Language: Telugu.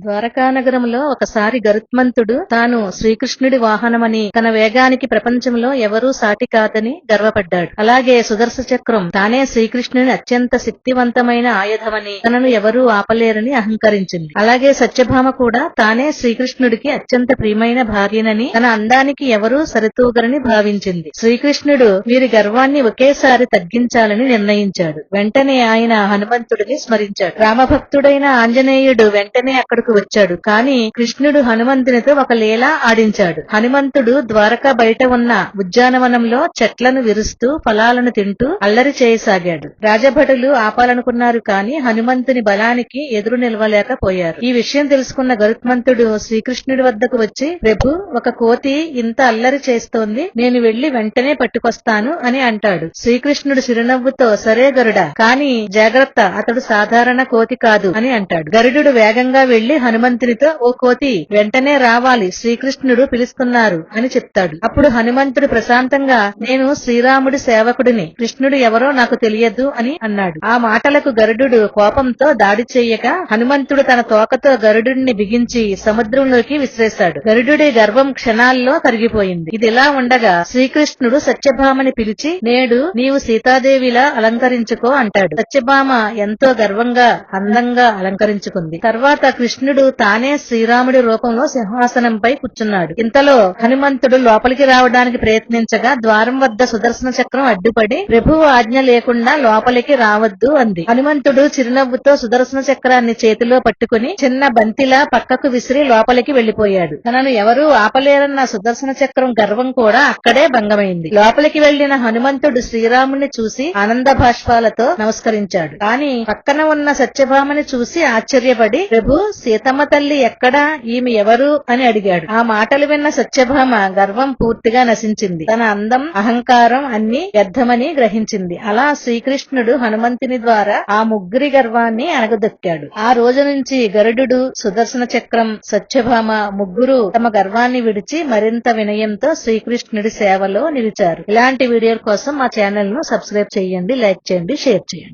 ద్వారకా నగరంలో ఒకసారి గరుత్మంతుడు తాను శ్రీకృష్ణుడి వాహనమని, తన వేగానికి ప్రపంచంలో ఎవరూ సాటి కాదని గర్వపడ్డాడు. అలాగే సుదర్శన చక్రం తానే శ్రీకృష్ణుని అత్యంత శక్తివంతమైన ఆయుధమని, తనను ఎవరూ ఆపలేరని అహంకరించింది. అలాగే సత్యభామ కూడా తానే శ్రీకృష్ణుడికి అత్యంత ప్రియమైన భార్యనని, తన అందానికి ఎవరూ సరితూగరని భావించింది. శ్రీకృష్ణుడు వీరి గర్వాన్ని ఒకేసారి తగ్గించాలని నిర్ణయించాడు. వెంటనే ఆయన హనుమంతుడిని స్మరించాడు. రామభక్తుడైన ఆంజనేయుడు వెంటనే అక్కడకు వచ్చాడు. కాని కృష్ణుడు హనుమంతునితో ఒక లీలా ఆడించాడు. హనుమంతుడు ద్వారకా బయట ఉన్న ఉద్యానవనంలో చెట్లను విరుస్తూ ఫలాలను తింటూ అల్లరి చేయసాగాడు. రాజభటులు ఆపాలనుకున్నారు కాని హనుమంతుని బలానికి ఎదురు నిలవలేకపోయారు. ఈ విషయం తెలుసుకున్న గరుత్మంతుడు శ్రీకృష్ణుడి వద్దకు వచ్చి, ప్రభు, ఒక కోతి ఇంత అల్లరి చేస్తోంది, నేను వెళ్లి వెంటనే పట్టుకొస్తాను అని అంటాడు. శ్రీకృష్ణుడు చిరునవ్వుతో, సరే గరుడా, కాని జాగ్రత్త, అతడు సాధారణ కోతి కాదు అని అంటాడు. గరుడు వేగంగా వెళ్లి హనుమంతునితో, ఓ కోతి, వెంటనే రావాలి, శ్రీకృష్ణుడు పిలుస్తున్నారు అని చెప్తాడు. అప్పుడు హనుమంతుడు ప్రశాంతంగా, నేను శ్రీరాముడి సేవకుడిని, కృష్ణుడు ఎవరో నాకు తెలియదు అని అన్నాడు. ఆ మాటలకు గరుడు కోపంతో దాడి చెయ్యక హనుమంతుడు తన తోకతో గరుడుని బిగించి సముద్రంలోకి విసిరేశాడు. గరుడుడి గర్వం క్షణాల్లో కరిగిపోయింది. ఇదిలా ఉండగా శ్రీకృష్ణుడు సత్యభామని పిలిచి, నేడు నీవు సీతాదేవిలా అలంకరించుకో అంటాడు. సత్యభామ ఎంతో గర్వంగా అందంగా అలంకరించుకుంది. తర్వాత కృష్ణుడు తానే శ్రీరాముడి రూపంలో సింహాసనంపై కూర్చున్నాడు. ఇంతలో హనుమంతుడు లోపలికి రావడానికి ప్రయత్నించగా ద్వారం వద్ద సుదర్శన చక్రం అడ్డుపడి, ప్రభువు ఆజ్ఞ లేకుండా లోపలికి రావద్దు అంది. హనుమంతుడు చిరునవ్వుతో సుదర్శన చక్రాన్ని చేతిలో పట్టుకుని చిన్న బంతిలా పక్కకు విసిరి లోపలికి వెళ్లిపోయాడు. తనను ఎవరూ ఆపలేరన్న సుదర్శన చక్రం గర్వం కూడా అక్కడే భంగమైంది. లోపలికి వెళ్లిన హనుమంతుడు శ్రీరాముని చూసి ఆనంద భాష్పాలతో నమస్కరించాడు. కాని పక్కన ఉన్న సత్యభామని చూసి ఆశ్చర్యపడి, ప్రభు, సీతమ్మ తల్లి ఎక్కడా, ఈమె ఎవరు అని అడిగాడు. ఆ మాటలు విన్న సత్యభామ గర్వం పూర్తిగా నశించింది. తన అందం, అహంకారం అన్ని వ్యర్థమని గ్రహించింది. అలా శ్రీకృష్ణుడు హనుమంతుని ద్వారా ఆ ముగ్గురి గర్వాన్ని అణగదొక్కాడు. ఆ రోజు నుంచి గరుడు, సుదర్శన చక్రం, సత్యభామ ముగ్గురు తమ గర్వాన్ని విడిచి మరింత వినయంతో శ్రీకృష్ణుడి సేవలో నిలిచారు. ఇలాంటి వీడియోల కోసం మా ఛానల్ ను సబ్స్క్రైబ్ చేయండి, లైక్ చేయండి, షేర్ చేయండి.